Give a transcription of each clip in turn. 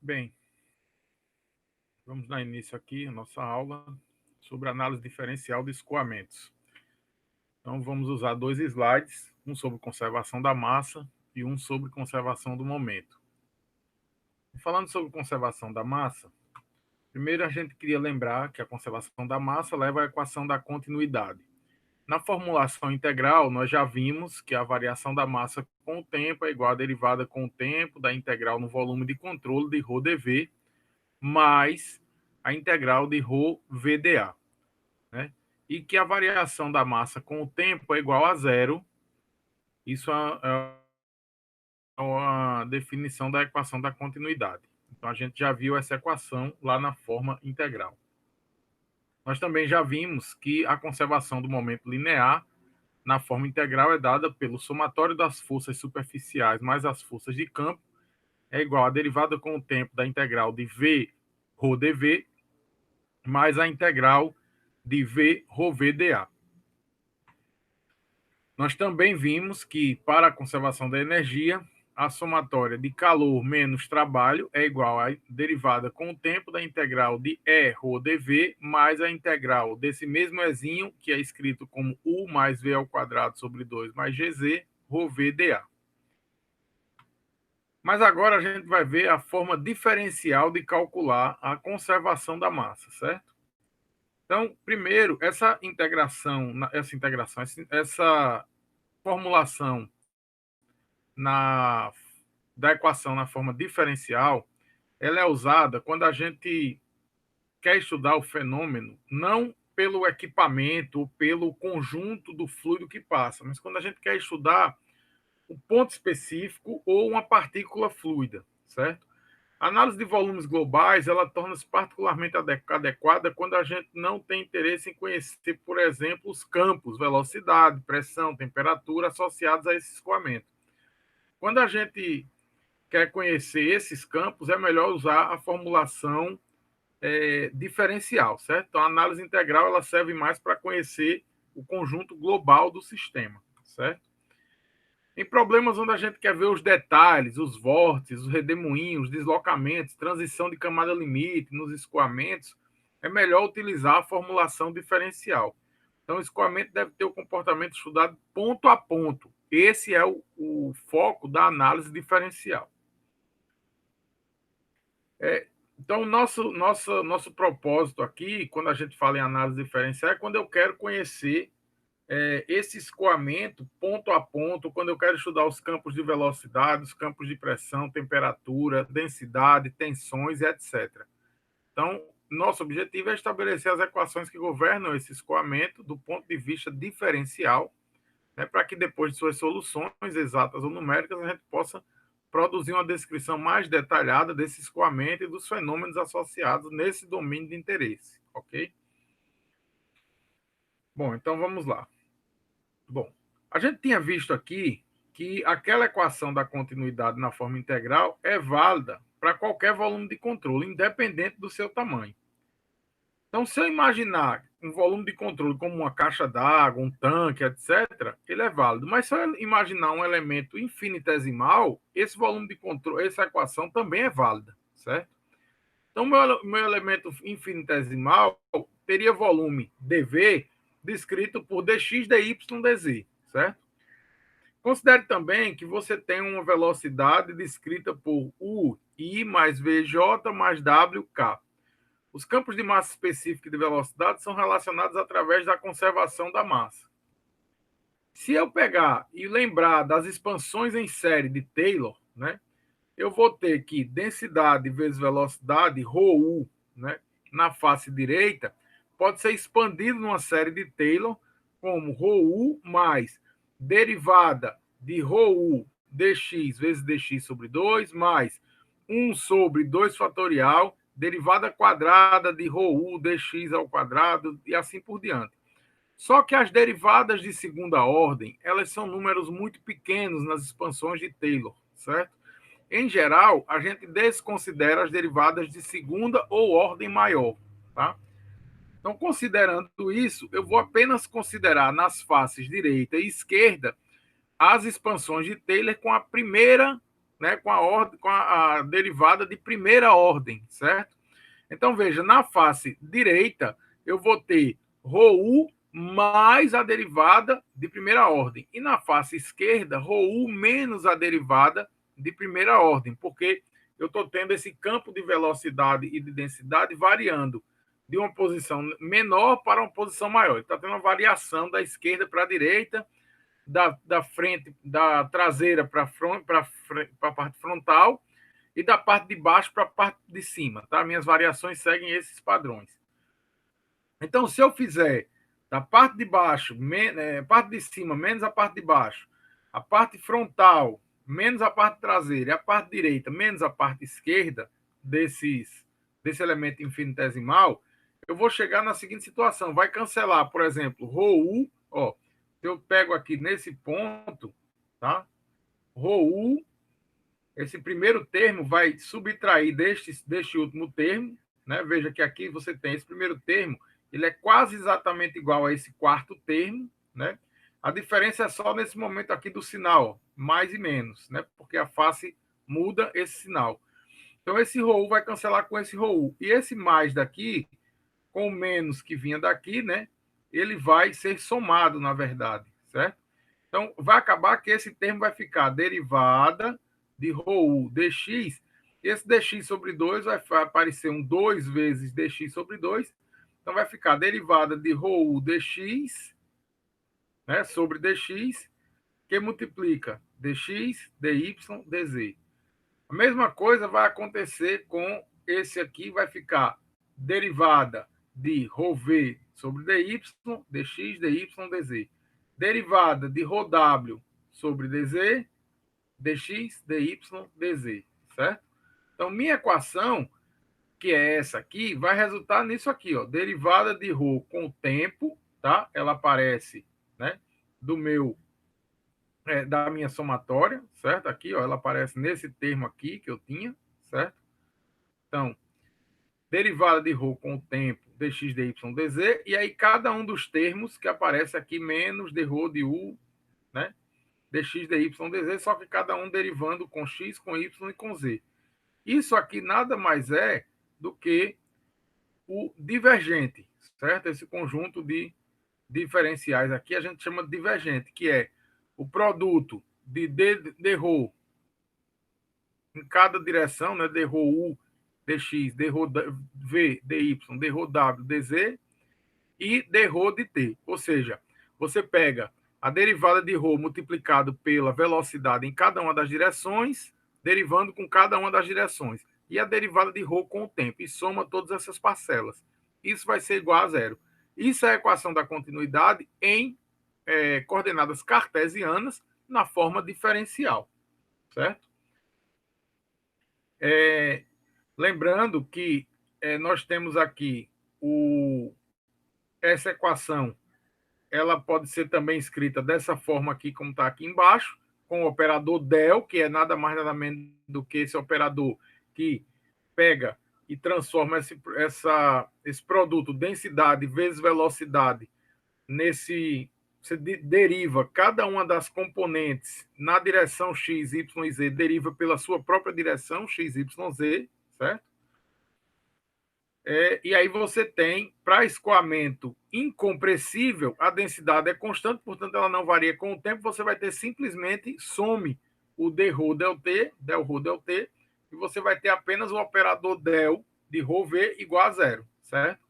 Bem, vamos dar início aqui à nossa aula sobre análise diferencial de escoamentos. Então, vamos usar dois slides, um sobre conservação da massa e um sobre conservação do momento. Falando sobre conservação da massa, primeiro a gente queria lembrar que a conservação da massa leva à equação da continuidade. Na formulação integral, nós já vimos que a variação da massa com o tempo é igual à derivada com o tempo da integral no volume de controle de ρdV mais a integral de ρVdA, né? E que a variação da massa com o tempo é igual a zero. Isso é uma definição da equação da continuidade. Então, a gente já viu essa equação lá na forma integral. Nós também já vimos que a conservação do momento linear na forma integral é dada pelo somatório das forças superficiais mais as forças de campo, é igual à derivada com o tempo da integral de V ρdV mais a integral de V ρVdA. Nós também vimos que, para a conservação da energia, a somatória de calor menos trabalho é igual à derivada com o tempo da integral de E ρdV mais a integral desse mesmo Ezinho, que é escrito como U mais V ao quadrado sobre 2 mais GZ, ρVdA. Mas agora a gente vai ver a forma diferencial de calcular a conservação da massa, certo? Então, primeiro, essa formulação da equação na forma diferencial, ela é usada quando a gente quer estudar o fenômeno não pelo equipamento ou pelo conjunto do fluido que passa, mas quando a gente quer estudar um ponto específico ou uma partícula fluida, certo? A análise de volumes globais, ela torna-se particularmente adequada quando a gente não tem interesse em conhecer, por exemplo, os campos, velocidade, pressão, temperatura associados a esse escoamento. Quando a gente quer conhecer esses campos, é melhor usar a formulação diferencial, certo? Então, a análise integral ela serve mais para conhecer o conjunto global do sistema, certo? Em problemas onde a gente quer ver os detalhes, os vórtices, os redemoinhos, os deslocamentos, transição de camada limite nos escoamentos, é melhor utilizar a formulação diferencial. Então, o escoamento deve ter o comportamento estudado ponto a ponto. Esse é o foco da análise diferencial. Então, nosso propósito aqui, quando a gente fala em análise diferencial, é quando eu quero conhecer esse escoamento ponto a ponto, quando eu quero estudar os campos de velocidade, os campos de pressão, temperatura, densidade, tensões, etc. Então, nosso objetivo é estabelecer as equações que governam esse escoamento do ponto de vista diferencial, né, para que depois de suas soluções exatas ou numéricas, a gente possa produzir uma descrição mais detalhada desse escoamento e dos fenômenos associados nesse domínio de interesse, ok? Bom, então vamos lá. Bom, a gente tinha visto aqui que aquela equação da continuidade na forma integral é válida para qualquer volume de controle, independente do seu tamanho. Então, se eu imaginar um volume de controle como uma caixa d'água, um tanque, etc., ele é válido. Mas se eu imaginar um elemento infinitesimal, esse volume de controle, essa equação também é válida, certo? Então, meu elemento infinitesimal teria volume dV descrito por dx, dy, dz, certo? Considere também que você tem uma velocidade descrita por UI mais VJ mais WK. Os campos de massa específica e de velocidade são relacionados através da conservação da massa. Se eu pegar e lembrar das expansões em série de Taylor, né, eu vou ter que densidade vezes velocidade, ρU, né, na face direita, pode ser expandido numa série de Taylor como ρU mais derivada de ρU dx vezes dx sobre 2 mais 1 sobre 2 fatorial, derivada quadrada de ρU dx ao quadrado e assim por diante. Só que as derivadas de segunda ordem, elas são números muito pequenos nas expansões de Taylor, certo? Em geral, a gente desconsidera as derivadas de segunda ou ordem maior, tá? Então, considerando isso, eu vou apenas considerar nas faces direita e esquerda as expansões de Taylor com a primeira, né, com a derivada de primeira ordem, certo? Então, veja, na face direita, eu vou ter ρu mais a derivada de primeira ordem. E na face esquerda, ρu menos a derivada de primeira ordem, porque eu estou tendo esse campo de velocidade e de densidade variando de uma posição menor para uma posição maior. Está tendo uma variação da esquerda para a direita, da frente, da traseira para a parte frontal e da parte de baixo para a parte de cima, tá? Minhas variações seguem esses padrões. Então, se eu fizer da parte de baixo, parte de cima menos a parte de baixo, a parte frontal menos a parte traseira e a parte direita menos a parte esquerda desse elemento infinitesimal, eu vou chegar na seguinte situação. Vai cancelar, por exemplo, ρu, ó, eu pego aqui nesse ponto, tá? ρu, esse primeiro termo vai subtrair deste último termo, né? Veja que aqui você tem esse primeiro termo, ele é quase exatamente igual a esse quarto termo, né? A diferença é só nesse momento aqui do sinal, mais e menos, né? Porque a face muda esse sinal. Então, esse ρu vai cancelar com esse ρu. E esse mais daqui, com o menos que vinha daqui, né? Ele vai ser somado, na verdade, certo? Então, vai acabar que esse termo vai ficar derivada de ρu dx. Esse dx sobre 2 vai aparecer um 2 vezes dx sobre 2. Então, vai ficar derivada de ρu dx, né, sobre dx, que multiplica dx, dy, dz. A mesma coisa vai acontecer com esse aqui, vai ficar derivada de ρv sobre dy, dx, dy, dz. Derivada de ρw sobre dz, dx, dy, dz, certo? Então, minha equação, que é essa aqui, vai resultar nisso aqui, ó, derivada de ρ com o tempo, tá? Ela aparece, né, da minha somatória, certo? Aqui, ó, ela aparece nesse termo aqui que eu tinha, certo? Então, derivada de ρ com o tempo, dx, dy, dz, e aí cada um dos termos que aparece aqui, menos de ρ de u, né? Dx, dy, dz, só que cada um derivando com x, com y e com z. Isso aqui nada mais é do que o divergente, certo? Esse conjunto de diferenciais aqui a gente chama de divergente, que é o produto de ρ em cada direção, né? dρu, dx, dρv, dy, dρw, dz e dρ de t. Ou seja, você pega a derivada de ρ multiplicado pela velocidade em cada uma das direções, derivando com cada uma das direções. E a derivada de ρ com o tempo. E soma todas essas parcelas. Isso vai ser igual a zero. Isso é a equação da continuidade em coordenadas cartesianas na forma diferencial. Certo? Lembrando que nós temos aqui essa equação, ela pode ser também escrita dessa forma aqui, como está aqui embaixo, com o operador del, que é nada mais nada menos do que esse operador que pega e transforma esse produto densidade vezes velocidade nesse. Você deriva cada uma das componentes na direção x, y e z, deriva pela sua própria direção, x, y, z, certo? E aí você tem, para escoamento incompressível, a densidade é constante, portanto, ela não varia com o tempo, você vai ter simplesmente some o dρ del t, e você vai ter apenas o operador del de ρv igual a zero, certo?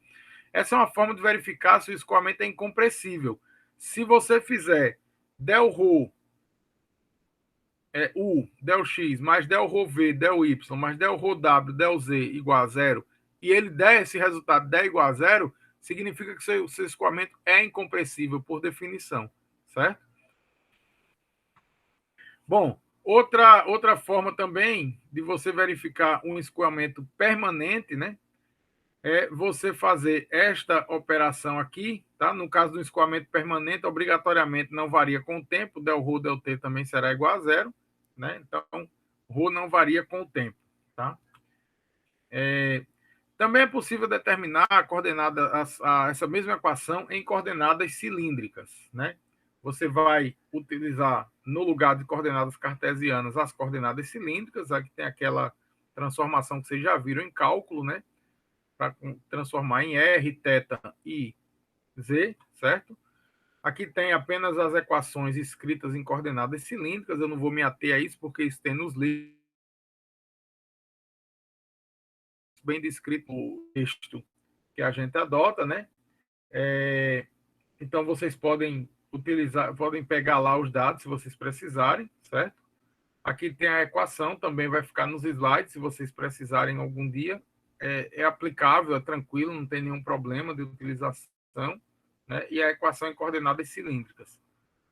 Essa é uma forma de verificar se o escoamento é incompressível. Se você fizer del ρ U, del x, mais del ρv, del y, mais del ρw, del z igual a zero, e ele der esse resultado der igual a zero, significa que o seu escoamento é incompressível por definição, certo? Bom, outra forma também de você verificar um escoamento permanente, né? É você fazer esta operação aqui, tá? No caso do escoamento permanente, obrigatoriamente não varia com o tempo, del ρ, del t também será igual a zero, né? Então, ρ não varia com o tempo, tá? Também é possível determinar a coordenada, essa mesma equação em coordenadas cilíndricas, né? você vai utilizar, no lugar de coordenadas cartesianas, as coordenadas cilíndricas. Aqui tem aquela transformação que vocês já viram em cálculo, né? Para transformar em R, θ e Z, certo? Aqui tem apenas as equações escritas em coordenadas cilíndricas. Eu não vou me ater a isso, porque isso tem nos livros bem descrito no texto que a gente adota, né? Então, vocês podem utilizar, podem pegar lá os dados se vocês precisarem, certo? Aqui tem a equação, também vai ficar nos slides, se vocês precisarem algum dia. É aplicável, é tranquilo, não tem nenhum problema de utilização, né? E a equação em coordenadas cilíndricas,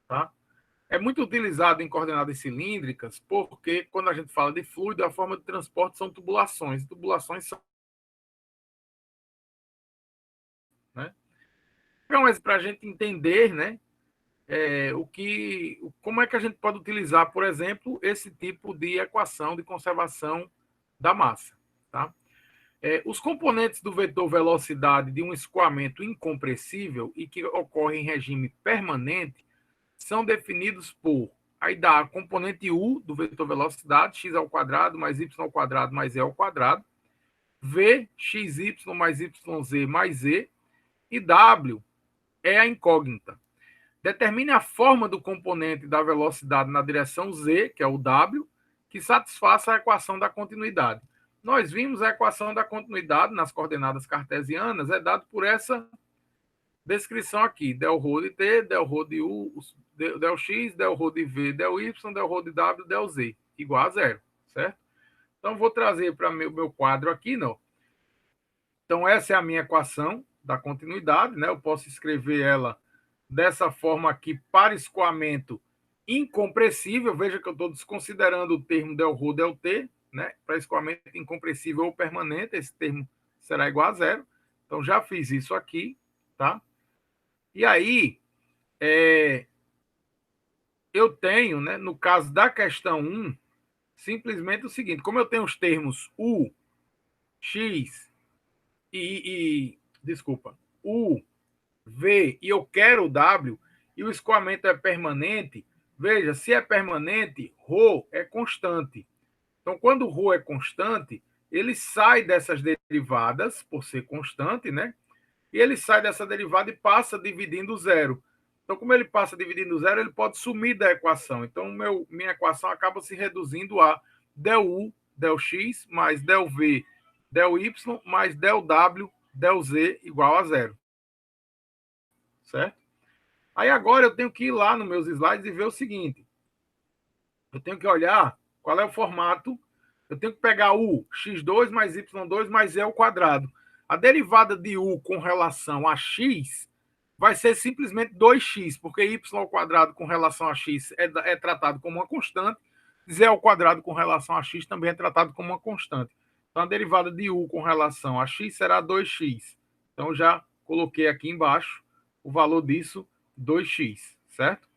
tá? É muito utilizado em coordenadas cilíndricas porque, quando a gente fala de fluido, a forma de transporte são tubulações. Tubulações são, né? Então, para a gente entender, né, como é que a gente pode utilizar, por exemplo, esse tipo de equação de conservação da massa, tá? Os componentes do vetor velocidade de um escoamento incompressível e que ocorre em regime permanente são definidos por, aí dá a componente U do vetor velocidade, x ao quadrado mais y ao quadrado mais e ao quadrado, v, xy mais yz mais z, e w é a incógnita. Determine a forma do componente da velocidade na direção z, que é o w, que satisfaça a equação da continuidade. Nós vimos a equação da continuidade nas coordenadas cartesianas, é dado por essa descrição aqui: del rho de t, del rho de u, del x, del rho de v, del y, del rho de w, del z, igual a zero, certo? Então, vou trazer para meu quadro aqui, não? Então, essa é a minha equação da continuidade, né? Eu posso escrever ela dessa forma aqui para escoamento incompressível. Veja que eu estou desconsiderando o termo del rho del t, né? Para escoamento incompressível ou permanente, esse termo será igual a zero. Então, já fiz isso aqui, tá? E aí, eu tenho, né, no caso da questão 1, simplesmente o seguinte: como eu tenho os termos U, X desculpa, U, V, e eu quero o W, e o escoamento é permanente, veja, se é permanente, ρ é constante. Então, quando o ρ é constante, ele sai dessas derivadas, por ser constante, né? E ele sai dessa derivada e passa dividindo zero. Então, como ele passa dividindo zero, ele pode sumir da equação. Então, minha equação acaba se reduzindo a del U, del X, mais del V, del Y, mais del W, del Z, igual a zero. Certo? Aí agora eu tenho que ir lá nos meus slides e ver o seguinte. Eu tenho que olhar qual é o formato. Eu tenho que pegar U, x2 mais y2 mais e ao quadrado. A derivada de U com relação a x vai ser simplesmente 2x, porque y ao quadrado com relação a x é tratado como uma constante, z ao quadrado com relação a x também é tratado como uma constante. Então, a derivada de U com relação a x será 2x. Então, já coloquei aqui embaixo o valor disso, 2x, certo?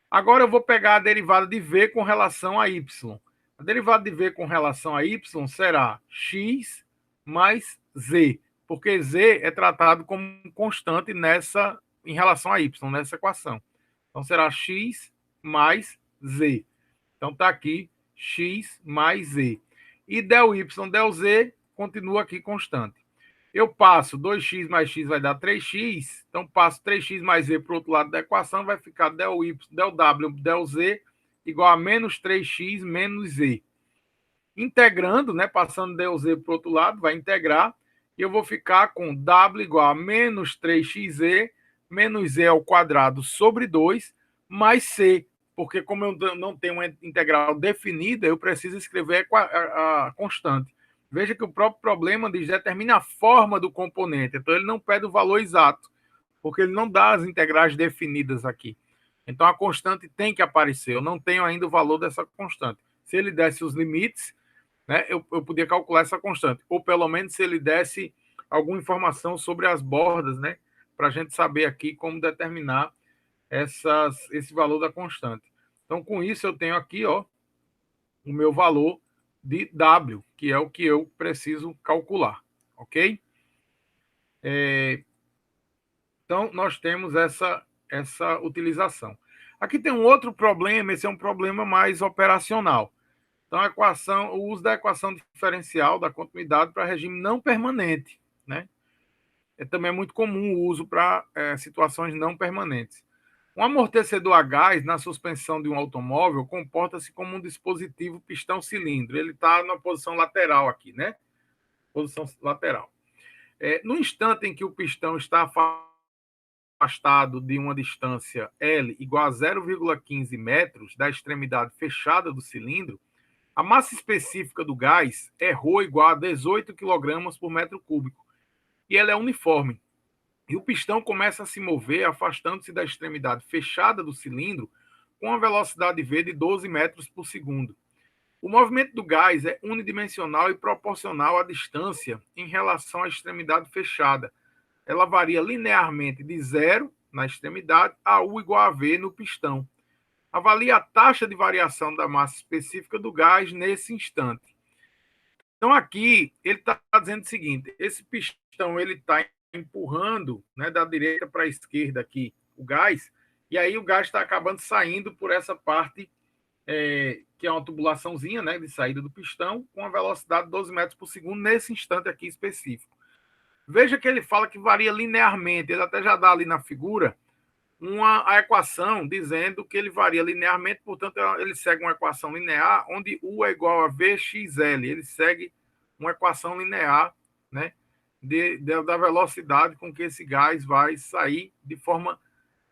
Agora eu vou pegar a derivada de v com relação a y. A derivada de v com relação a y será x mais z, porque z é tratado como constante em relação a y, nessa equação. Então, será x mais z. Então, está aqui x mais z. E del y, del z, continua aqui constante. Eu passo 2x mais x vai dar 3x, então passo 3x mais z para o outro lado da equação, vai ficar del y, del w, del z igual a menos 3x menos z. Integrando, né, passando del z para o outro lado, vai integrar, e eu vou ficar com w igual a menos 3xz menos z ao quadrado sobre 2 mais c, porque como eu não tenho uma integral definida, eu preciso escrever a constante. Veja que o próprio problema diz determina a forma do componente, então ele não pede o valor exato, porque ele não dá as integrais definidas aqui. Então a constante tem que aparecer, eu não tenho ainda o valor dessa constante. Se ele desse os limites, né, eu podia calcular essa constante, ou pelo menos se ele desse alguma informação sobre as bordas, né, para a gente saber aqui como determinar esse valor da constante. Então, com isso, eu tenho aqui, ó, o meu valor de W, que é o que eu preciso calcular, ok? Então, nós temos essa utilização. Aqui tem um outro problema, esse é um problema mais operacional. Então, o uso da equação diferencial da continuidade para regime não permanente, né? Também é muito comum o uso para situações não permanentes. Um amortecedor a gás na suspensão de um automóvel comporta-se como um dispositivo pistão-cilindro. Ele está na posição lateral aqui, né? Posição lateral. No instante em que o pistão está afastado de uma distância L igual a 0,15 metros da extremidade fechada do cilindro, a massa específica do gás é ρ igual a 18 kg por metro cúbico e ela é uniforme. E o pistão começa a se mover afastando-se da extremidade fechada do cilindro com a velocidade V de 12 metros por segundo. O movimento do gás é unidimensional e proporcional à distância em relação à extremidade fechada. Ela varia linearmente de 0 na extremidade a U igual a V no pistão. Avalie a taxa de variação da massa específica do gás nesse instante. Então, aqui, ele está dizendo o seguinte, esse pistão ele está empurrando, né, da direita para a esquerda aqui o gás, e aí o gás está acabando saindo por essa parte, que é uma tubulaçãozinha, né, de saída do pistão, com a velocidade de 12 metros por segundo, nesse instante aqui específico. Veja que ele fala que varia linearmente, ele até já dá ali na figura a equação dizendo que ele varia linearmente, portanto, ele segue uma equação linear onde U é igual a VXL. Ele segue uma equação linear, né, da velocidade com que esse gás vai sair, de forma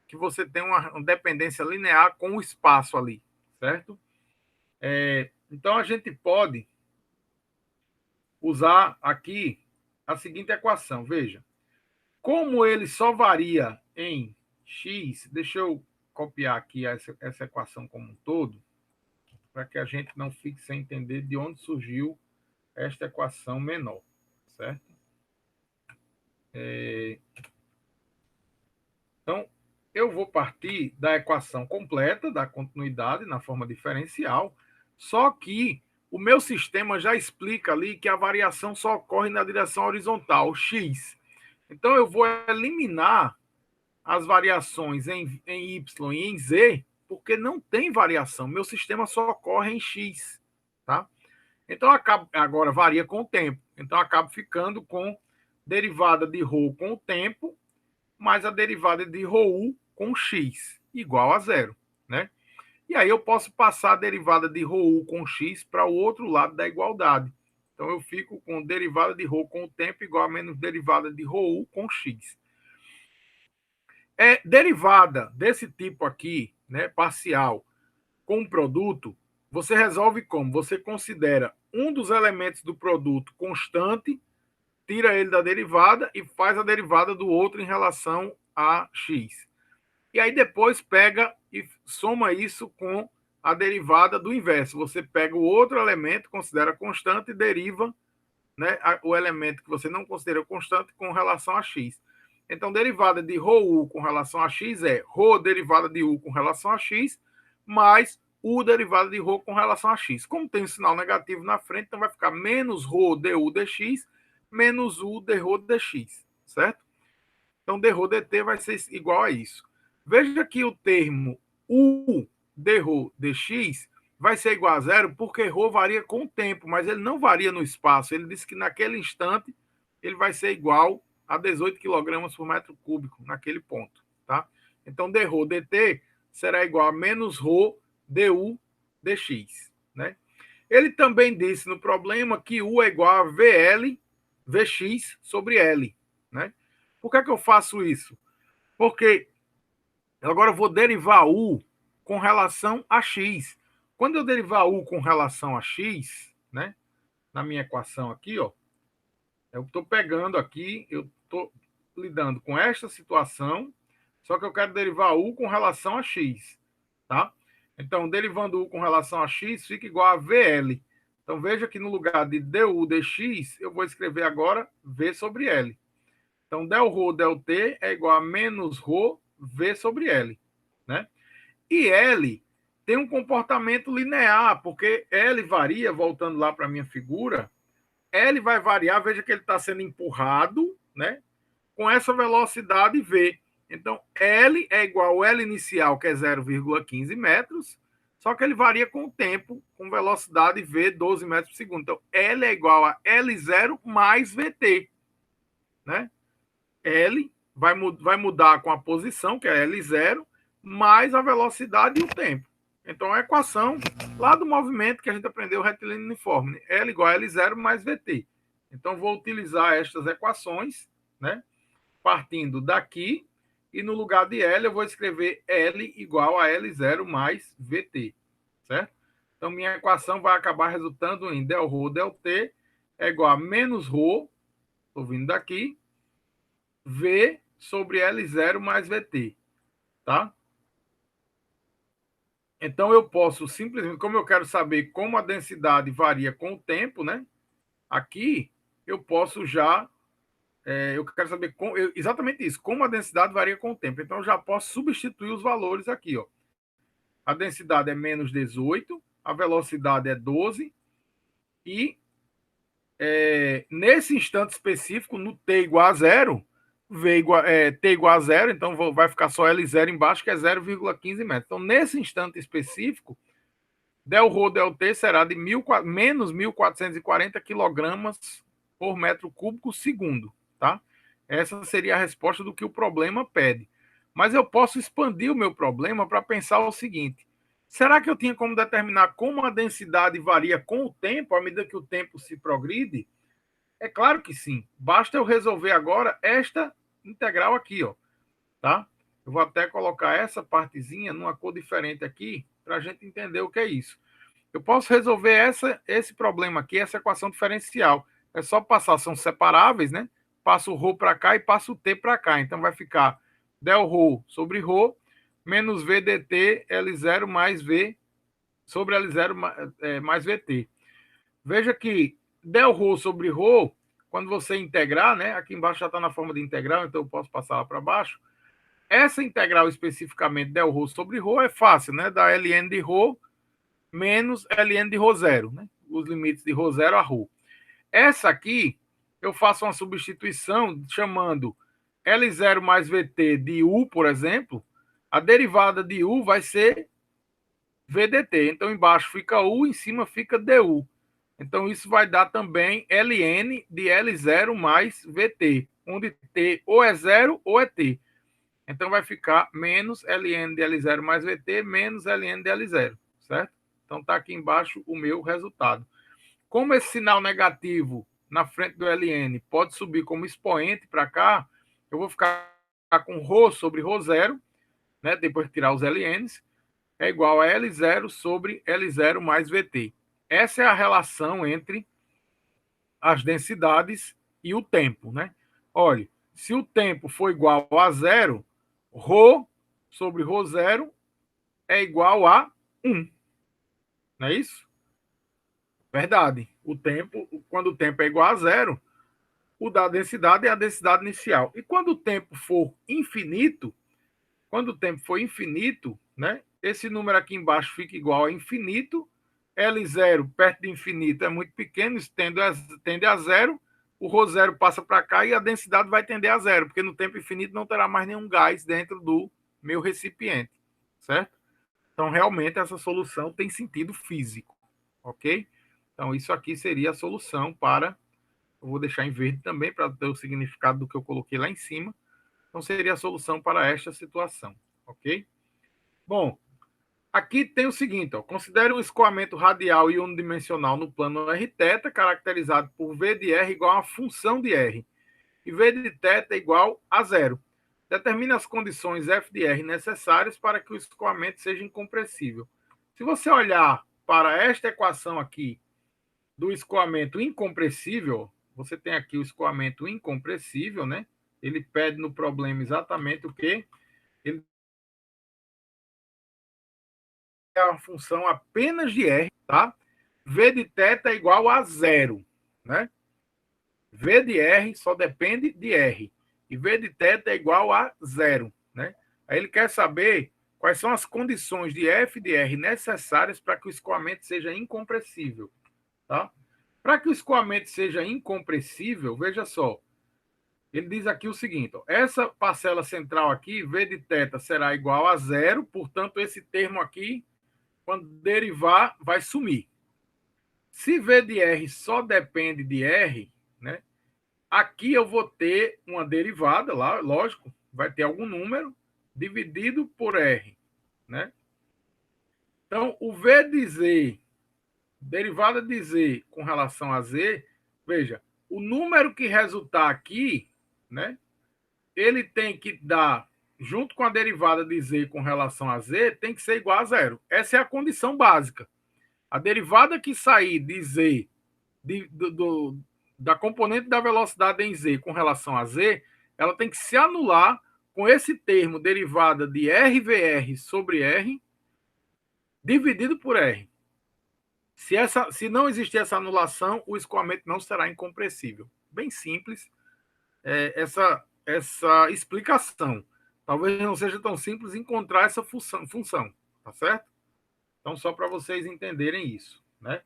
que você tem uma dependência linear com o espaço ali, certo? Então, a gente pode usar aqui a seguinte equação. Veja, como ele só varia em x, deixa eu copiar aqui essa equação como um todo, para que a gente não fique sem entender de onde surgiu esta equação menor, certo? Então, eu vou partir da equação completa da continuidade na forma diferencial, só que o meu sistema já explica ali que a variação só ocorre na direção horizontal, x. Então, eu vou eliminar as variações em Y e em Z, porque não tem variação. Meu sistema só ocorre em X. Tá? Então, agora varia com o tempo. Então, acabo ficando com derivada de ρ com o tempo, mais a derivada de ρu com x, igual a zero. Né? E aí eu posso passar a derivada de ρu com x para o outro lado da igualdade. Então, eu fico com derivada de ρ com o tempo igual a menos derivada de ρu com x. Derivada desse tipo aqui, né, parcial, com um produto, você resolve como? Você considera um dos elementos do produto constante, tira ele da derivada e faz a derivada do outro em relação a x. E aí depois pega e soma isso com a derivada do inverso. Você pega o outro elemento, considera constante e deriva, né, o elemento que você não considera constante com relação a x. Então, derivada de ρu com relação a x é ρ derivada de u com relação a x, mais u derivada de ρ com relação a x. Como tem um sinal negativo na frente, então vai ficar menos ρ du dx, menos u dρ dx, certo? Então, dρ dt vai ser igual a isso. Veja que o termo u dρ dx vai ser igual a zero porque ρ varia com o tempo, mas ele não varia no espaço. Ele disse que naquele instante ele vai ser igual a 18 kg por metro cúbico, naquele ponto. Tá? Então, dρ dt será igual a menos ρ du dx. Né? Ele também disse no problema que U é igual a VL Vx sobre L. Né? Por que eu faço isso? Porque agora eu vou derivar U com relação a x. Quando eu derivar U com relação a x, né, na minha equação aqui, ó, eu estou pegando aqui, eu estou lidando com esta situação, só que eu quero derivar U com relação a x. Tá? Então, derivando U com relação a x, fica igual a VL. Então, veja que no lugar de du dx, eu vou escrever agora V sobre L. Então, del ρ del t é igual a menos ρ V sobre L. Né? E L tem um comportamento linear, porque L varia, voltando lá para a minha figura, L vai variar, veja que ele está sendo empurrado, né, com essa velocidade V. Então, L é igual ao L inicial, que é 0,15 metros, só que ele varia com o tempo, com velocidade V 12 metros por segundo. Então, L é igual a L0 mais VT. Né? L vai mudar com a posição, que é L0, mais a velocidade e o tempo. Então, a equação lá do movimento que a gente aprendeu retilíneo uniforme, L igual a L0 mais VT. Então, vou utilizar estas equações, né? Partindo daqui, e no lugar de L eu vou escrever L igual a L0 mais VT, certo? Então, minha equação vai acabar resultando em del ρ del t é igual a menos ρ, estou vindo daqui, V sobre L0 mais VT, tá? Então, eu posso simplesmente, como eu quero saber como a densidade varia com o tempo, né? Aqui, eu posso já eu quero saber exatamente isso, como a densidade varia com o tempo. Então, eu já posso substituir os valores aqui. Ó. A densidade é menos 18, a velocidade é 12, e nesse instante específico, no t igual a zero, t igual a zero, então vai ficar só L0 embaixo, que é 0,15 metros. Então, nesse instante específico, del ρ del t será de menos 1.440 quilogramas por metro cúbico segundo, tá? Essa seria a resposta do que o problema pede. Mas eu posso expandir o meu problema para pensar o seguinte: será que eu tinha como determinar como a densidade varia com o tempo, à medida que o tempo se progride? É claro que sim. Basta eu resolver agora esta integral aqui, ó, tá? Eu vou até colocar essa partezinha numa cor diferente aqui, para a gente entender o que é isso. Eu posso resolver esse problema aqui, essa equação diferencial. É só passar, são separáveis, né? Passo o ρ para cá e passo o t para cá. Então, vai ficar del ρ sobre ρ menos v dt L0 mais v sobre L0 mais VT. Veja que del ρ sobre ρ, quando você integrar, né? Aqui embaixo já está na forma de integral, então eu posso passar lá para baixo. Essa integral especificamente del ρ sobre ρ é fácil, né? Da ln de ρ menos ln de ρ0, né? Os limites de ρ0 a ρ. Essa aqui, eu faço uma substituição chamando L0 mais VT de U, por exemplo. A derivada de U vai ser VDT. Então, embaixo fica U, em cima fica DU. Então, isso vai dar também ln de L0 mais VT, onde T ou é 0 ou é T. Então, vai ficar menos ln de L0 mais VT menos ln de L0, certo? Então, está aqui embaixo o meu resultado. Como esse sinal negativo na frente do ln pode subir como expoente para cá, eu vou ficar com ρ sobre ρ0, né, depois de tirar os ln's, é igual a L0 sobre L0 mais VT. Essa é a relação entre as densidades e o tempo, né? Olha, se o tempo for igual a zero, ρ sobre ρ0 é igual a 1. Não é isso? Verdade. O tempo, quando o tempo é igual a zero, o da densidade é a densidade inicial. E quando o tempo for infinito, né? Esse número aqui embaixo fica igual a infinito. L0 perto de infinito é muito pequeno, isso tende a zero. O ρ0 passa para cá e a densidade vai tender a zero, porque no tempo infinito não terá mais nenhum gás dentro do meu recipiente, certo? Então, realmente, essa solução tem sentido físico, ok? Então, isso aqui seria a solução para... Eu vou deixar em verde também, para ter o significado do que eu coloquei lá em cima. Então, seria a solução para esta situação, ok? Bom, aqui tem o seguinte, ó, considere um escoamento radial e unidimensional no plano r-θ, caracterizado por v de r igual a uma função de r, e v de θ igual a zero. Determine as condições f de r necessárias para que o escoamento seja incompressível. Se você olhar para esta equação aqui do escoamento incompressível, você tem aqui o escoamento incompressível, né? Ele pede no problema exatamente o quê? Ele é uma função apenas de r, tá? V de θ é igual a zero, né? V de r só depende de r. E V de θ é igual a zero, né? Aí ele quer saber quais são as condições de f de r necessárias para que o escoamento seja incompressível, tá? Para que o escoamento seja incompressível, veja só, Ele diz aqui o seguinte: ó, essa parcela central aqui, v de θ, será igual a zero, portanto, esse termo aqui, quando derivar, vai sumir. Se v de r só depende de r, né, aqui eu vou ter uma derivada, lá, lógico, vai ter algum número, dividido por r. Né? Então, o v de z, derivada de z com relação a z, veja, o número que resultar aqui, né, ele tem que dar, junto com a derivada de z com relação a z, tem que ser igual a zero. Essa é a condição básica. A derivada que sair de z, da componente da velocidade em z com relação a z, ela tem que se anular com esse termo derivada de RVR sobre R dividido por R. Se não existir essa anulação, o escoamento não será incompressível. Bem simples essa explicação. Talvez não seja tão simples encontrar essa função, tá certo? Então, só para vocês entenderem isso, né?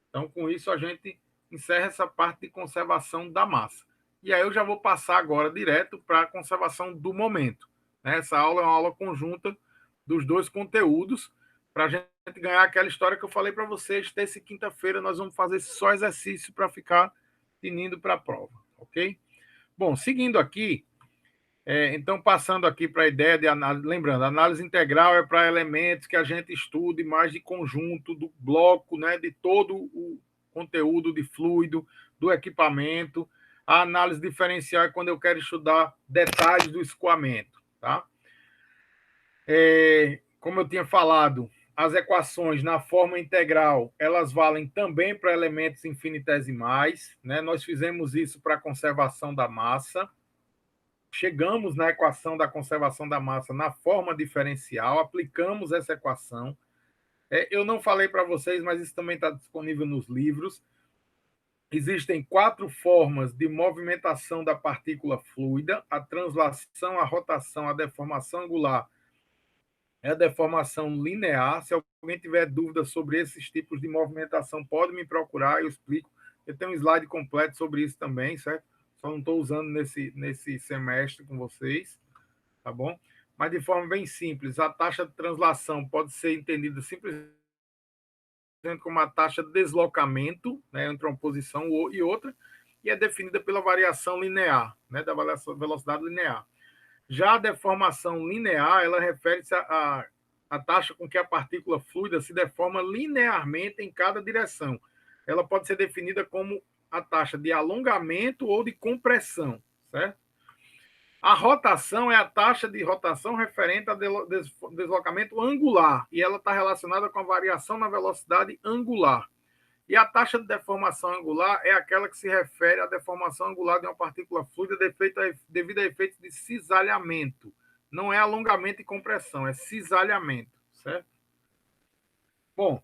Então, com isso, a gente encerra essa parte de conservação da massa. E aí eu já vou passar agora direto para a conservação do momento. Né? Essa aula é uma aula conjunta dos dois conteúdos, para a gente ganhar aquela história que eu falei para vocês. Terça e quinta-feira nós vamos fazer só exercício para ficar tinindo para a prova, ok? Bom, seguindo aqui, então passando aqui para a ideia de análise, lembrando, análise integral é para elementos que a gente estude mais de conjunto, do bloco, né, de todo o conteúdo de fluido, do equipamento. A análise diferencial é quando eu quero estudar detalhes do escoamento, tá? Como eu tinha falado, as equações na forma integral, elas valem também para elementos infinitesimais, né? Nós fizemos isso para a conservação da massa. Chegamos na equação da conservação da massa na forma diferencial, aplicamos essa equação. Eu não falei para vocês, mas isso também está disponível nos livros. Existem 4 formas de movimentação da partícula fluida: a translação, a rotação, a deformação angular e a deformação linear. Se alguém tiver dúvida sobre esses tipos de movimentação, pode me procurar, eu explico. Eu tenho um slide completo sobre isso também, certo? Só não estou usando nesse semestre com vocês, tá bom? Mas de forma bem simples, a taxa de translação pode ser entendida simplesmente como a taxa de deslocamento, né, entre uma posição e outra, e é definida pela variação linear, né, da velocidade linear. Já a deformação linear, ela refere-se à taxa com que a partícula fluida se deforma linearmente em cada direção. Ela pode ser definida como a taxa de alongamento ou de compressão, certo? A rotação é a taxa de rotação referente ao deslocamento angular, e ela está relacionada com a variação na velocidade angular. E a taxa de deformação angular é aquela que se refere à deformação angular de uma partícula fluida devido a efeitos de cisalhamento. Não é alongamento e compressão, é cisalhamento, certo? Bom,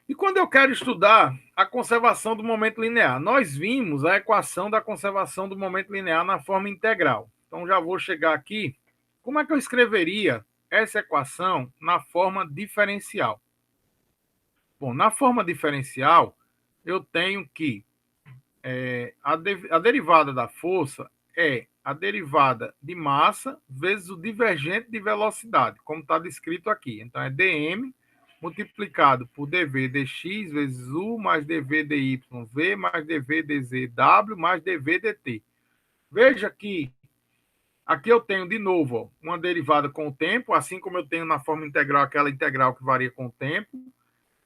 e quando eu quero estudar a conservação do momento linear? Nós vimos a equação da conservação do momento linear na forma integral. Então, já vou chegar aqui. Como é que eu escreveria essa equação na forma diferencial? Bom, na forma diferencial, eu tenho que a derivada da força é a derivada de massa vezes o divergente de velocidade, como está descrito aqui. Então, é dm multiplicado por dv dx vezes u mais dv dy v mais dv dz w mais dv dt. Veja que aqui eu tenho, de novo, ó, uma derivada com o tempo, assim como eu tenho na forma integral aquela integral que varia com o tempo.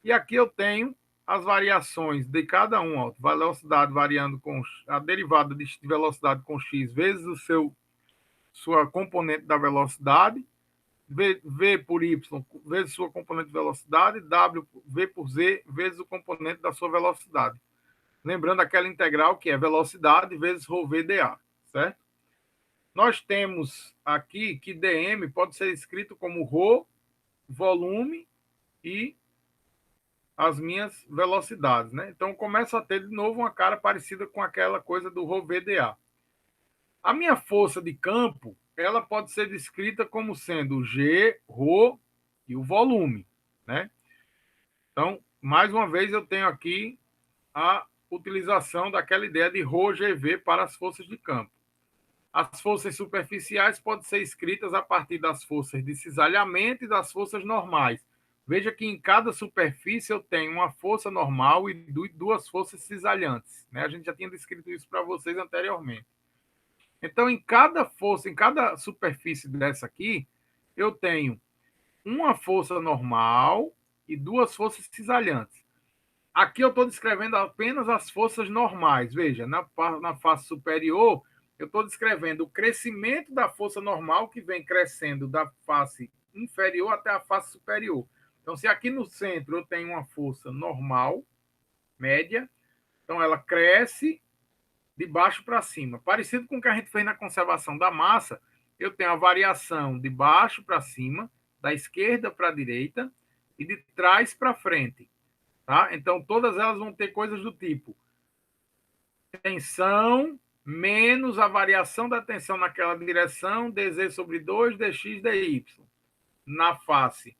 E aqui eu tenho as variações de cada um, ó, velocidade variando com a derivada de velocidade com x vezes sua componente da velocidade, v por y vezes sua componente de velocidade, v por z vezes o componente da sua velocidade. Lembrando aquela integral que é velocidade vezes ρv dA, certo? Nós temos aqui que dm pode ser escrito como ρ, volume e as minhas velocidades, né? Então, começa a ter de novo uma cara parecida com aquela coisa do ρ-VDA. A minha força de campo, ela pode ser descrita como sendo G, ρ e o volume, né? Então, mais uma vez, eu tenho aqui utilização daquela ideia de ρGV para as forças de campo. As forças superficiais podem ser escritas a partir das forças de cisalhamento e das forças normais. Veja que em cada superfície eu tenho uma força normal e duas forças cisalhantes, né? A gente já tinha descrito isso para vocês anteriormente. Então, em cada força, em cada superfície dessa aqui, eu tenho uma força normal e duas forças cisalhantes. Aqui eu estou descrevendo apenas as forças normais. Veja, na face superior, eu estou descrevendo o crescimento da força normal que vem crescendo da face inferior até a face superior. Então, se aqui no centro eu tenho uma força normal, média, então ela cresce de baixo para cima. Parecido com o que a gente fez na conservação da massa, eu tenho a variação de baixo para cima, da esquerda para a direita e de trás para frente. Tá? Então, todas elas vão ter coisas do tipo tensão menos a variação da tensão naquela direção, dz sobre 2, dx, dy. Na face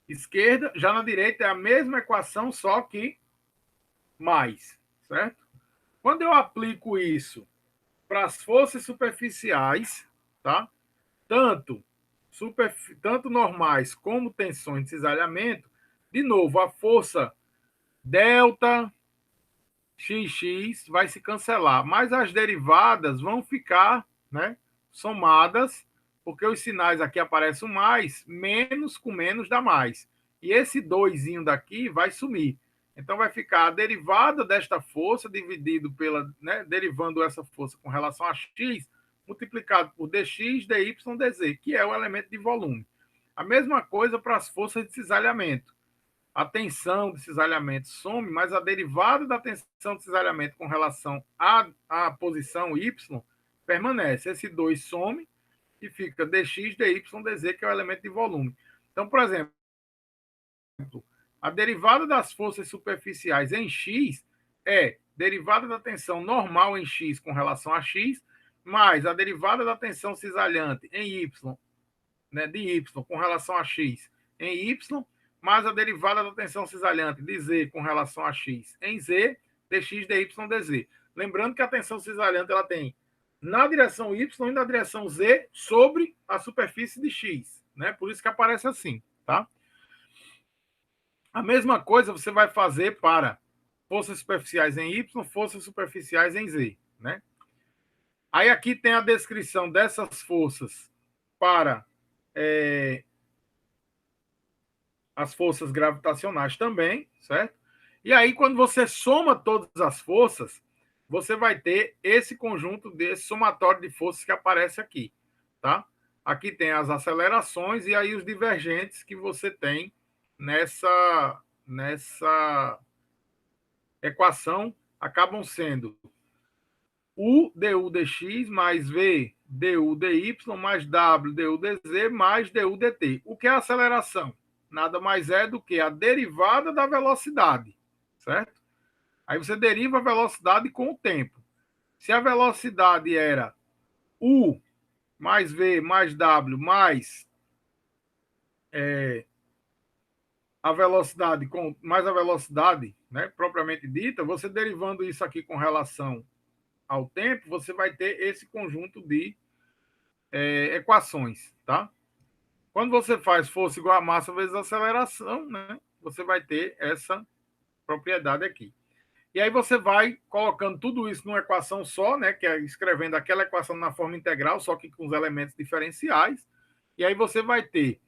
esquerda, já na direita é a mesma equação, só que mais, certo? Quando eu aplico isso para as forças superficiais, tá? Tanto normais como tensões de cisalhamento, de novo, a força delta xx vai se cancelar, mas as derivadas vão ficar, né, somadas, porque os sinais aqui aparecem mais, menos com menos dá mais. E esse 2 daqui vai sumir. Então vai ficar a derivada desta força dividido pela, né, derivando essa força com relação a x, multiplicado por dx, dy, dz, que é o elemento de volume. A mesma coisa para as forças de cisalhamento. A tensão de cisalhamento some, mas a derivada da tensão de cisalhamento com relação à posição y permanece. Esse 2 some e fica dx, dy, dz, que é o elemento de volume. Então, por exemplo, a derivada das forças superficiais em x é derivada da tensão normal em x com relação a x, mais a derivada da tensão cisalhante em y, né, de y com relação a x em y, mais a derivada da tensão cisalhante de z com relação a x em z, dx, dy, dz. Lembrando que a tensão cisalhante ela tem na direção y e na direção z sobre a superfície de x, né? Por isso que aparece assim, tá? A mesma coisa você vai fazer para forças superficiais em y, forças superficiais em z, né? Aí aqui tem a descrição dessas forças para as forças gravitacionais também, certo? E aí, quando você soma todas as forças, você vai ter esse conjunto desse somatório de forças que aparece aqui, tá? Aqui tem as acelerações e aí os divergentes que você tem nessa equação acabam sendo U du dx mais V du dy mais W du dz mais du dt. O que é a aceleração? Nada mais é do que a derivada da velocidade, certo? Aí você deriva a velocidade com o tempo. Se a velocidade era U mais V mais W mais a velocidade, mais a velocidade, né, propriamente dita, você derivando isso aqui com relação ao tempo, você vai ter esse conjunto de equações, tá? Quando você faz força igual a massa vezes aceleração, né, você vai ter essa propriedade aqui. E aí você vai colocando tudo isso numa equação só, né, que é escrevendo aquela equação na forma integral, só que com os elementos diferenciais. E aí você vai ter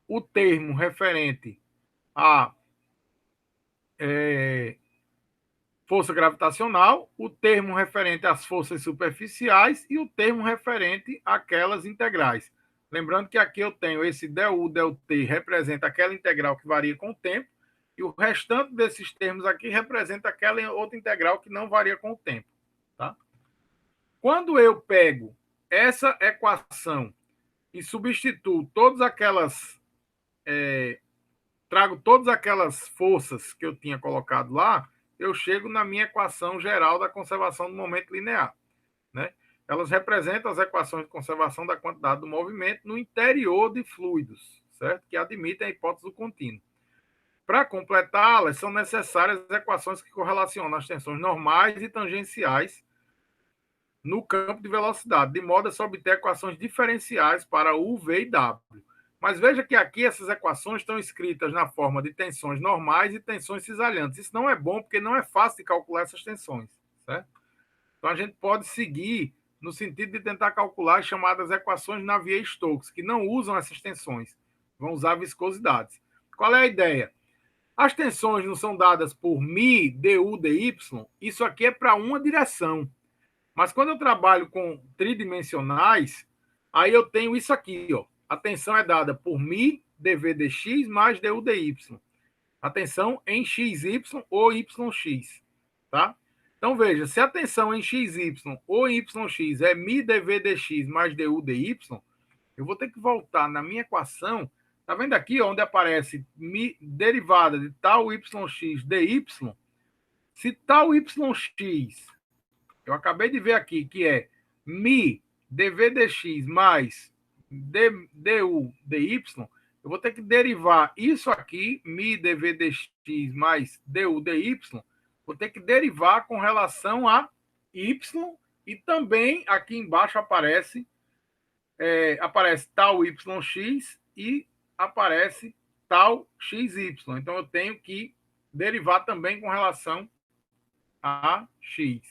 o termo referente à força gravitacional, o termo referente às forças superficiais e o termo referente àquelas integrais. Lembrando que aqui eu tenho esse du, dt, representa aquela integral que varia com o tempo, e o restante desses termos aqui representa aquela outra integral que não varia com o tempo. Tá? Quando eu pego essa equação e substituo todas aquelas... trago todas aquelas forças que eu tinha colocado lá, eu chego na minha equação geral da conservação do momento linear, né? Elas representam as equações de conservação da quantidade do movimento no interior de fluidos, certo? Que admitem a hipótese do contínuo. Para completá-las, são necessárias equações que correlacionam as tensões normais e tangenciais no campo de velocidade, de modo a se obter equações diferenciais para U, V e W. Mas veja que aqui essas equações estão escritas na forma de tensões normais e tensões cisalhantes. Isso não é bom, porque não é fácil de calcular essas tensões, certo? Então a gente pode seguir no sentido de tentar calcular as chamadas equações de Navier-Stokes, que não usam essas tensões, vão usar viscosidades. Qual é a ideia? As tensões não são dadas por μ, du, dy, isso aqui é para uma direção. Mas quando eu trabalho com tridimensionais, aí eu tenho isso aqui, ó. A tensão é dada por μ dv dx mais du dy. A tensão em xy ou yx, tá? Então veja, se a tensão em xy ou yx é μ dv dx mais du dy, eu vou ter que voltar na minha equação. Tá vendo aqui onde aparece derivada de tal yx dy? Se tal yx, eu acabei de ver aqui que é μ dv dx mais du dy, eu vou ter que derivar isso aqui, μ dv dx mais du dy, vou ter que derivar com relação a y, e também aqui embaixo aparece tal yx e aparece tal xy. Então eu tenho que derivar também com relação a x.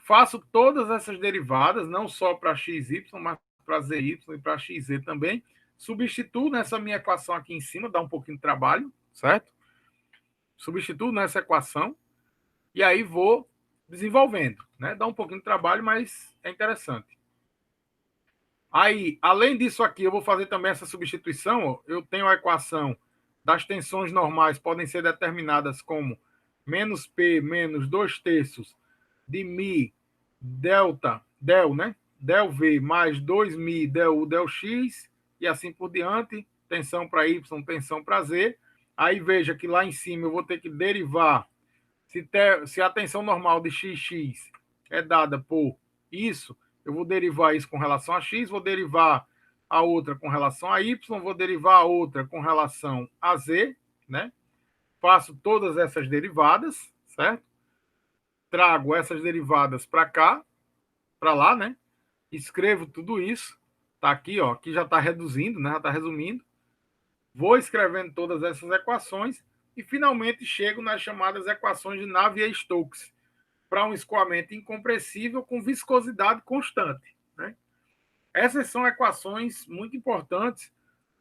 Faço todas essas derivadas, não só para xy, mas para zy e para xz também. Substituo nessa minha equação aqui em cima, dá um pouquinho de trabalho, certo? Substituo nessa equação e aí vou desenvolvendo, né? Dá um pouquinho de trabalho, mas é interessante. Aí, além disso aqui, eu vou fazer também essa substituição. Ó. Eu tenho a equação das tensões normais, podem ser determinadas como menos P menos 2/3 de μ delta, né? Del V mais 2μ del U del X, e assim por diante. Tensão para Y, tensão para Z. Aí veja que lá em cima eu vou ter que derivar se a tensão normal de XX é dada por isso, eu vou derivar isso com relação a X, vou derivar a outra com relação a Y, vou derivar a outra com relação a Z, né? Faço todas essas derivadas, certo? Trago essas derivadas para cá, para lá, né? Escrevo tudo isso, tá aqui, ó, aqui já está reduzindo, né? Já está resumindo. Vou escrevendo todas essas equações e finalmente chego nas chamadas equações de Navier-Stokes, para um escoamento incompressível com viscosidade constante, né? Essas são equações muito importantes,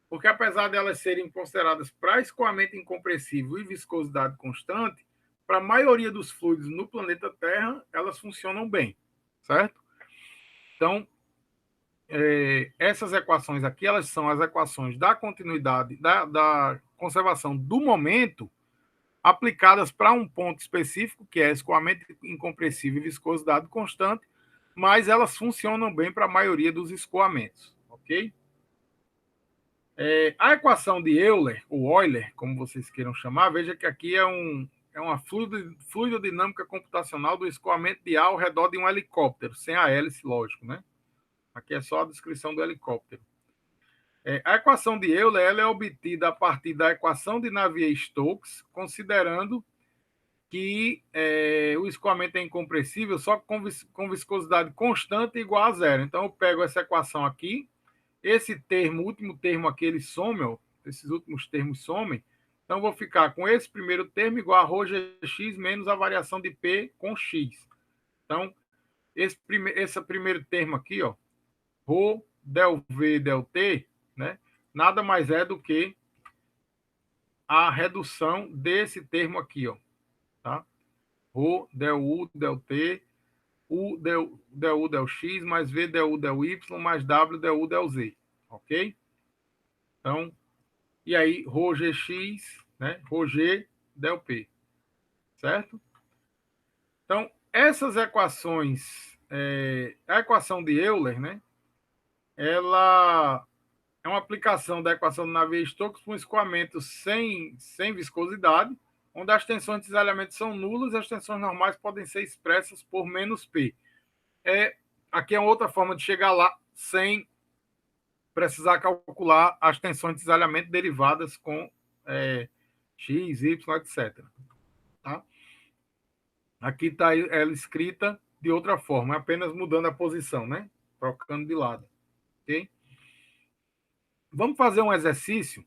porque apesar de elas serem consideradas para escoamento incompressível e viscosidade constante, para a maioria dos fluidos no planeta Terra, elas funcionam bem, certo? Então, essas equações aqui, elas são as equações da continuidade, da conservação do momento, aplicadas para um ponto específico, que é escoamento incompressível e viscosidade constante, mas elas funcionam bem para a maioria dos escoamentos, ok? A equação de Euler, ou Euler, como vocês queiram chamar, veja que aqui é uma fluidodinâmica computacional do escoamento de ar ao redor de um helicóptero, sem a hélice, lógico, né? Aqui é só a descrição do helicóptero. A equação de Euler ela é obtida a partir da equação de Navier-Stokes, considerando que o escoamento é incompressível só com viscosidade constante igual a zero. Então, eu pego essa equação aqui, esse termo, o último termo aqui, ele some, ó, esses últimos termos somem, então eu vou ficar com esse primeiro termo igual a ρgx menos a variação de P com x. Então, esse primeiro termo aqui, ó, ρ del V del T, né, nada mais é do que a redução desse termo aqui, ó, tá? Rho del U del T, U del U del X, mais V del U del Y, mais W del U del Z, ok? Então, e aí, Rho GX, né? Rho G del P, certo? Então, essas equações, a equação de Euler, né? Ela é uma aplicação da equação do Navier-Stokes para um escoamento sem viscosidade, onde as tensões de cisalhamento são nulas e as tensões normais podem ser expressas por menos P. Aqui é outra forma de chegar lá sem precisar calcular as tensões de cisalhamento derivadas com X, Y, etc. Tá? Aqui está ela escrita de outra forma, apenas mudando a posição, né? Trocando de lado. Ok? Vamos fazer um exercício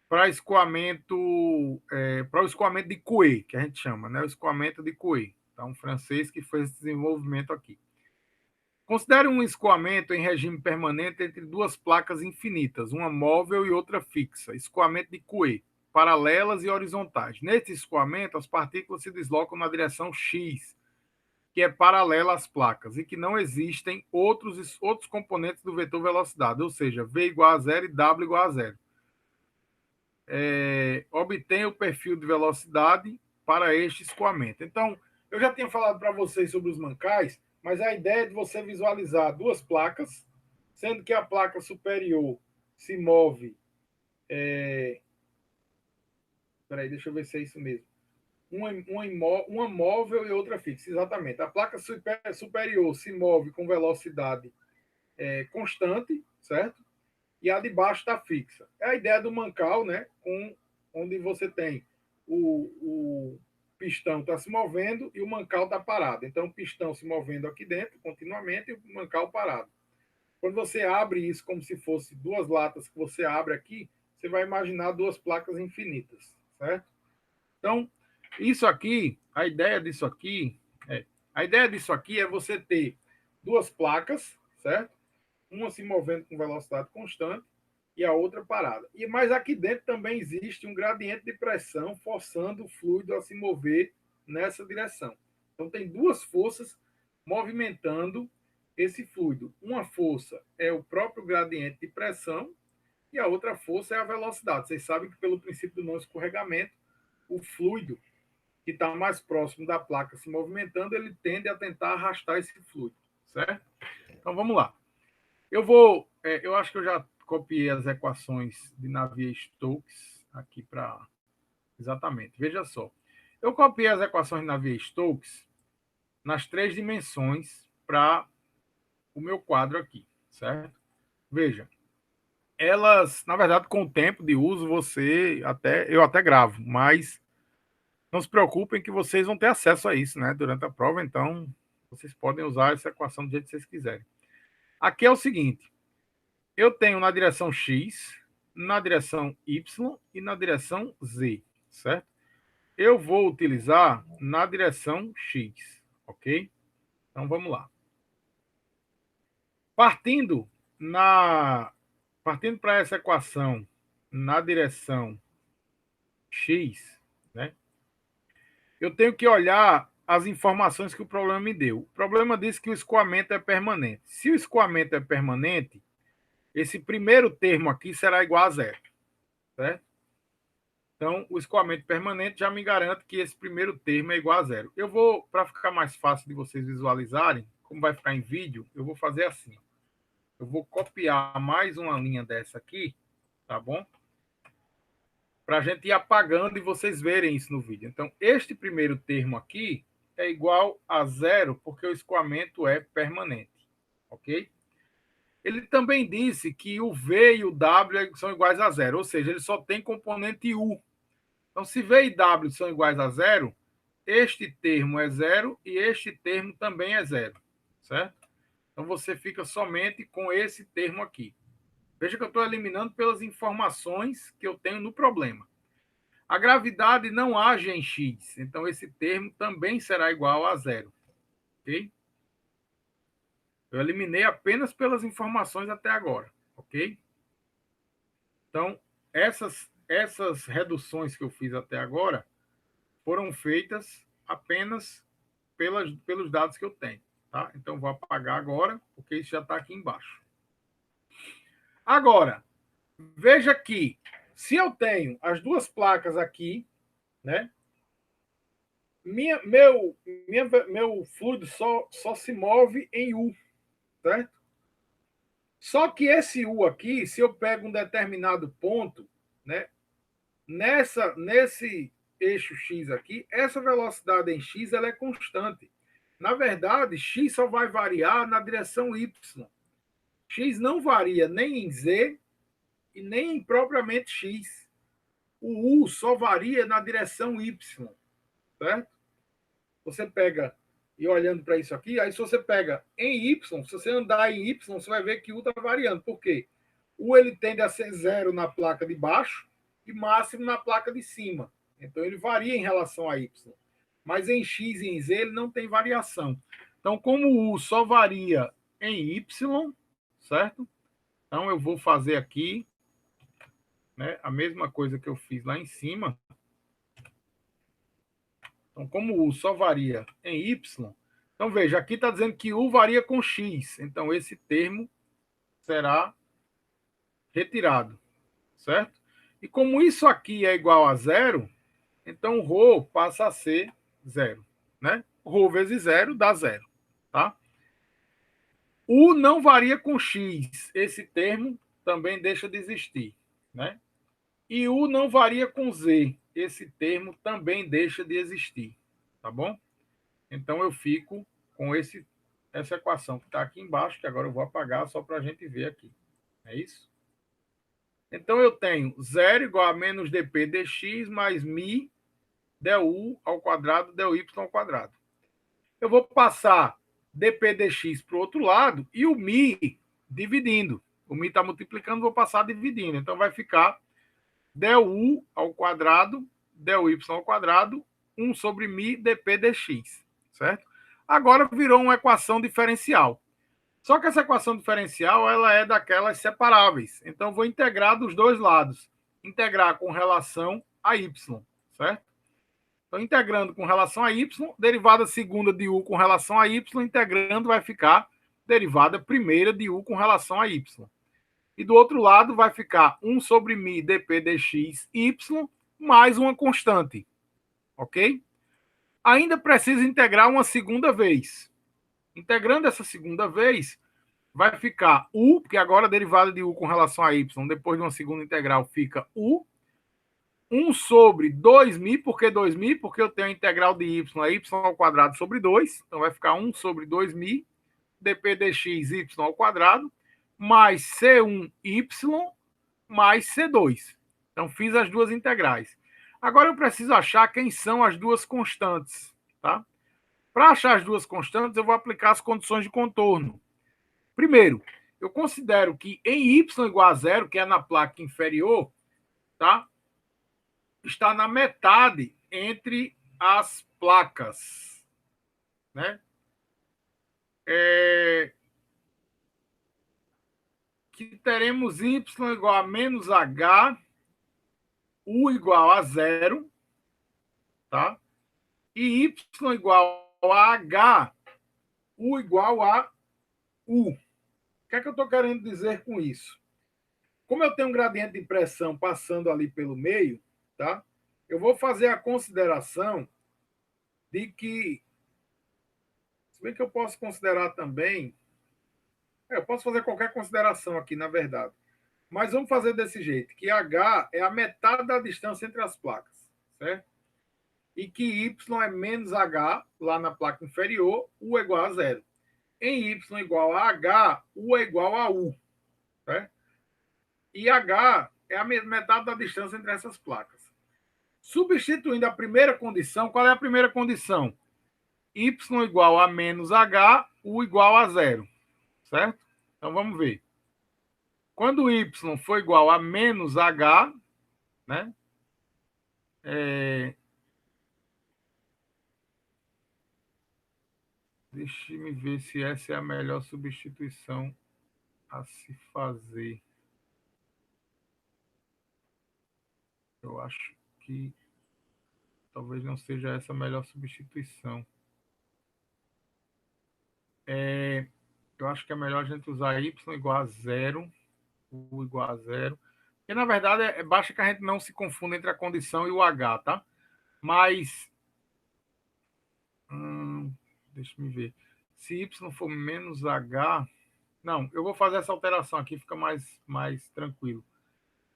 para para o escoamento de Coué, que a gente chama, né? O escoamento de Coué. Então, um francês que fez esse desenvolvimento aqui. Considere um escoamento em regime permanente entre duas placas infinitas, uma móvel e outra fixa, escoamento de Coué, paralelas e horizontais. Neste escoamento, as partículas se deslocam na direção X, que é paralela às placas, e que não existem outros componentes do vetor velocidade, ou seja, V igual a zero e W igual a zero. Obtém o perfil de velocidade para este escoamento. Então, eu já tinha falado para vocês sobre os mancais, mas a ideia é de você visualizar duas placas, sendo que a placa superior se move. Peraí, deixa eu ver se é isso mesmo. Uma móvel e outra fixa, exatamente. A placa superior se move com velocidade constante, certo? E a de baixo está fixa. É a ideia do mancal, né? Onde você tem o pistão está se movendo e o mancal está parado. Então, o pistão se movendo aqui dentro continuamente e o mancal parado. Quando você abre isso como se fosse duas latas que você abre aqui, você vai imaginar duas placas infinitas, certo? Então, isso aqui, a ideia disso aqui é você ter duas placas, certo? Uma se movendo com velocidade constante e a outra parada. Mas aqui dentro também existe um gradiente de pressão forçando o fluido a se mover nessa direção. Então tem duas forças movimentando esse fluido. Uma força é o próprio gradiente de pressão e a outra força é a velocidade. Vocês sabem que pelo princípio do não escorregamento, o fluido que está mais próximo da placa se movimentando, ele tende a tentar arrastar esse fluido, certo? Então vamos lá. Eu acho que eu já copiei as equações de Navier-Stokes aqui para. Exatamente, veja só. Eu copiei as equações de Navier-Stokes nas 3 dimensões para o meu quadro aqui, certo? Veja, elas, na verdade, com o tempo de uso, eu até gravo, mas não se preocupem que vocês vão ter acesso a isso, né, durante a prova, então vocês podem usar essa equação do jeito que vocês quiserem. Aqui é o seguinte, eu tenho na direção X, na direção Y e na direção Z, certo? Eu vou utilizar na direção X, ok? Então vamos lá. Partindo para essa equação na direção X, né? Eu tenho que olhar as informações que o problema me deu. O problema diz que o escoamento é permanente. Se o escoamento é permanente, esse primeiro termo aqui será igual a zero, certo? Então, o escoamento permanente já me garante que esse primeiro termo é igual a zero. Eu vou, para ficar mais fácil de vocês visualizarem, como vai ficar em vídeo, eu vou fazer assim. Eu vou copiar mais uma linha dessa aqui, tá bom? Para a gente ir apagando e vocês verem isso no vídeo. Então, este primeiro termo aqui é igual a zero, porque o escoamento é permanente, ok? Ele também disse que o V e o W são iguais a zero, ou seja, ele só tem componente U. Então, se V e W são iguais a zero, este termo é zero e este termo também é zero, certo? Então, você fica somente com esse termo aqui. Veja que eu estou eliminando pelas informações que eu tenho no problema. A gravidade não age em X, então esse termo também será igual a zero, ok? Eu eliminei apenas pelas informações até agora, ok? Então, essas reduções que eu fiz até agora foram feitas apenas pelos dados que eu tenho, tá? Então, vou apagar agora, porque isso já está aqui embaixo. Agora, veja que, se eu tenho as duas placas aqui, né? Meu fluido só se move em U, certo? Só que esse U aqui, se eu pego um determinado ponto, né? Nesse eixo X aqui, essa velocidade em X ela é constante. Na verdade, X só vai variar na direção Y. X não varia nem em Z e nem em propriamente X. o U só varia na direção Y, certo? Você pega, e olhando para isso aqui, aí se você pega em Y, se você andar em Y, você vai ver que U está variando. Por quê? U ele tende a ser zero na placa de baixo e máximo na placa de cima. Então ele varia em relação a Y. Mas em X e em Z ele não tem variação. Então, como o U só varia em Y, certo? Então eu vou fazer aqui, né, a mesma coisa que eu fiz lá em cima. Então, como o U só varia em Y, então veja, aqui está dizendo que U varia com X. Então, esse termo será retirado, certo? E como isso aqui é igual a zero, então ρ passa a ser zero, né? Ρ vezes zero dá zero, tá? U não varia com X. Esse termo também deixa de existir, né? E U não varia com Z. Esse termo também deixa de existir, tá bom? Então eu fico com essa equação que está aqui embaixo, que agora eu vou apagar só para a gente ver aqui. É isso? Então eu tenho zero igual a menos dp dx mais mi du ao quadrado dy ao quadrado. Eu vou passar dp dx para o outro lado e o mi dividindo. O mi está multiplicando, vou passar dividindo. Então vai ficar du ao quadrado, dy ao quadrado, 1 sobre mi dp dx, certo? Agora virou uma equação diferencial. Só que essa equação diferencial ela é daquelas separáveis. Então vou integrar dos dois lados. Integrar com relação a y, certo? Então integrando com relação a y, derivada segunda de u com relação a y, integrando vai ficar derivada primeira de u com relação a y. E do outro lado vai ficar 1 sobre mi dp dx y mais uma constante. Ok? Ainda precisa integrar uma segunda vez. Integrando essa segunda vez, vai ficar u, porque agora a derivada de u com relação a y, depois de uma segunda integral, fica u. 1 sobre 2mi, por que 2mi? Porque eu tenho a integral de y, é y ao quadrado sobre 2. Então vai ficar 1 sobre 2mi, dp dx y ao quadrado, mais C1y mais C2. Então, fiz as duas integrais. Agora, eu preciso achar quem são as duas constantes. Tá? Para achar as duas constantes, eu vou aplicar as condições de contorno. Primeiro, eu considero que em y igual a zero, que é na placa inferior, tá? Está na metade entre as placas. Né? Que teremos y igual a menos h, u igual a zero, tá? E y igual a h, u igual a u. O que é que eu estou querendo dizer com isso? Como eu tenho um gradiente de pressão passando ali pelo meio, tá? Eu vou fazer a consideração de que, se bem que eu posso considerar também, eu posso fazer qualquer consideração aqui, na verdade. Mas vamos fazer desse jeito, que h é a metade da distância entre as placas, certo? E que y é menos h, lá na placa inferior, u é igual a zero. Em y igual a h, u é igual a u. Certo? E h é a metade da distância entre essas placas. Substituindo a primeira condição, qual é a primeira condição? Y igual a menos h, u igual a zero. Certo? Então vamos ver. Quando y for igual a menos h, né? Deixe-me ver se essa é a melhor substituição a se fazer. Eu acho que talvez não seja essa a melhor substituição. Eu acho que é melhor a gente usar y igual a zero, u igual a zero. Porque, na verdade, basta que a gente não se confunda entre a condição e o h, tá? Mas, deixa eu ver. Se y for menos h... Não, eu vou fazer essa alteração aqui, fica mais tranquilo.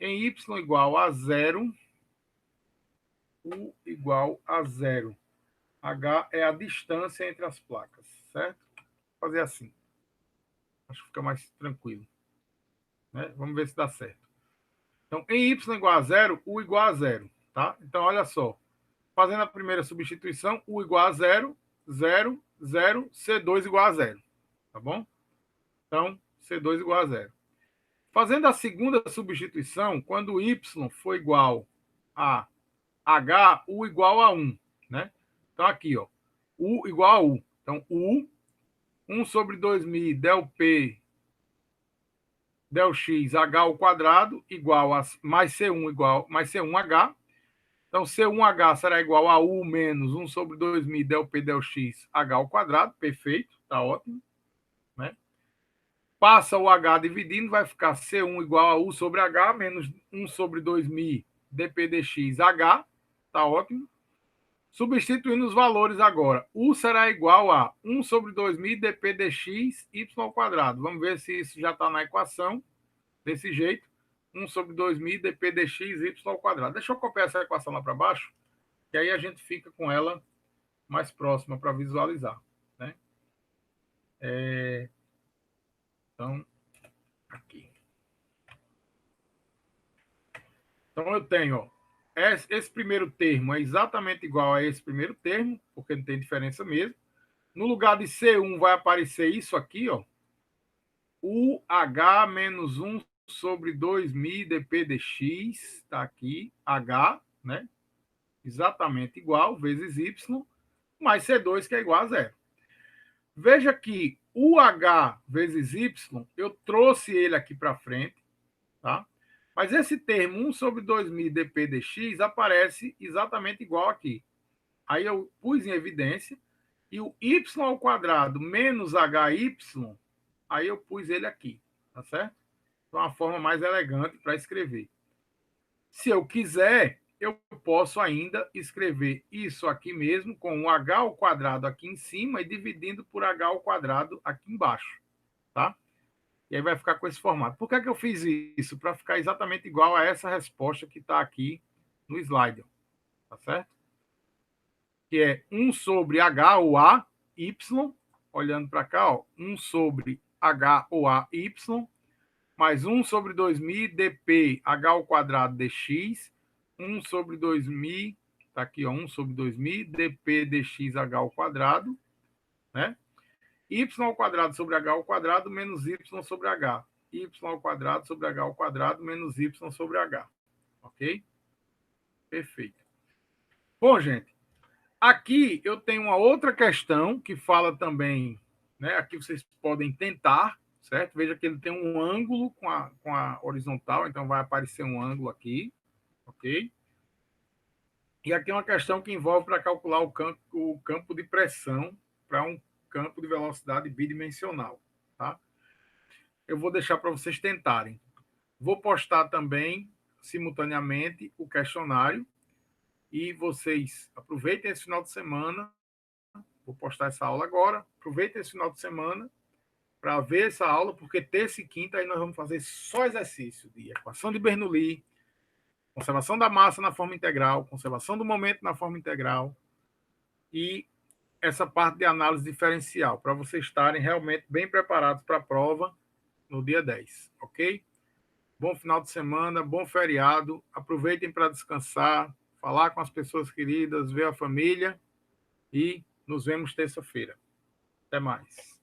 Em y igual a zero, u igual a zero. H é a distância entre as placas, certo? Vou fazer assim. Acho que fica mais tranquilo. Né? Vamos ver se dá certo. Então, em y igual a zero, u igual a zero. Tá? Então, olha só. Fazendo a primeira substituição, u igual a zero, 0, 0, C2 igual a zero. Tá bom? Então, C2 igual a zero. Fazendo a segunda substituição, quando y for igual a h, u igual a 1. Né? Então, aqui, ó, u igual a u. Então, u, 1 sobre 2.000 del P del x h ao quadrado igual a mais C1 igual mais C1H. Então, C1H será igual a U menos 1 sobre 2.000 del P del x H ao quadrado. Perfeito, tá ótimo. Né? Passa o H dividindo, vai ficar C1 igual a U sobre H menos 1 sobre 2.000 dp dx H. Tá ótimo. Substituindo os valores agora. U será igual a 1 sobre 2.000 dp dx y ao quadrado. Vamos ver se isso já está na equação. Desse jeito. 1 sobre 2.000 dp dx y ao quadrado. Deixa eu copiar essa equação lá para baixo, que aí a gente fica com ela mais próxima para visualizar. Né? Então, aqui. Então, eu tenho, ó, esse primeiro termo é exatamente igual a esse primeiro termo, porque não tem diferença mesmo. No lugar de C1 vai aparecer isso aqui, ó. UH menos 1 sobre 2.000 dp dx, está aqui, H, né? Exatamente igual, vezes Y, mais C2, que é igual a zero. Veja que o H vezes Y, eu trouxe ele aqui para frente, tá? Mas esse termo 1 sobre 2.000 dp dx aparece exatamente igual aqui. Aí eu pus em evidência, e o y ao quadrado menos hy, aí eu pus ele aqui, tá certo? Então, uma forma mais elegante para escrever. Se eu quiser, eu posso ainda escrever isso aqui mesmo com o h ao quadrado aqui em cima e dividindo por h ao quadrado aqui embaixo, tá? E aí vai ficar com esse formato. Por que eu fiz isso? Para ficar exatamente igual a essa resposta que está aqui no slide, tá certo? Que é 1 sobre h ou a, y, olhando para cá, ó, 1 sobre h ou a, y, mais 1 sobre 2.000 dp h ao quadrado dx, 1 sobre 2.000, está aqui, ó, 1 sobre 2.000 dp dx h ao quadrado, né? Y ao quadrado sobre h ao quadrado menos y sobre h. Y ao quadrado sobre h ao quadrado menos y sobre h. Ok? Perfeito. Bom, gente, aqui eu tenho uma outra questão que fala também, né? Aqui vocês podem tentar, certo? Veja que ele tem um ângulo com a horizontal, então vai aparecer um ângulo aqui, ok? E aqui é uma questão que envolve para calcular o campo de pressão para um campo de velocidade bidimensional, tá? Eu vou deixar para vocês tentarem. Vou postar também, simultaneamente, o questionário e vocês aproveitem esse final de semana. Vou postar essa aula agora. Aproveitem esse final de semana para ver essa aula, porque terça e quinta aí nós vamos fazer só exercício de equação de Bernoulli, conservação da massa na forma integral, conservação do momento na forma integral e essa parte de análise diferencial, para vocês estarem realmente bem preparados para a prova no dia 10, ok? Bom final de semana, bom feriado, aproveitem para descansar, falar com as pessoas queridas, ver a família e nos vemos terça-feira. Até mais.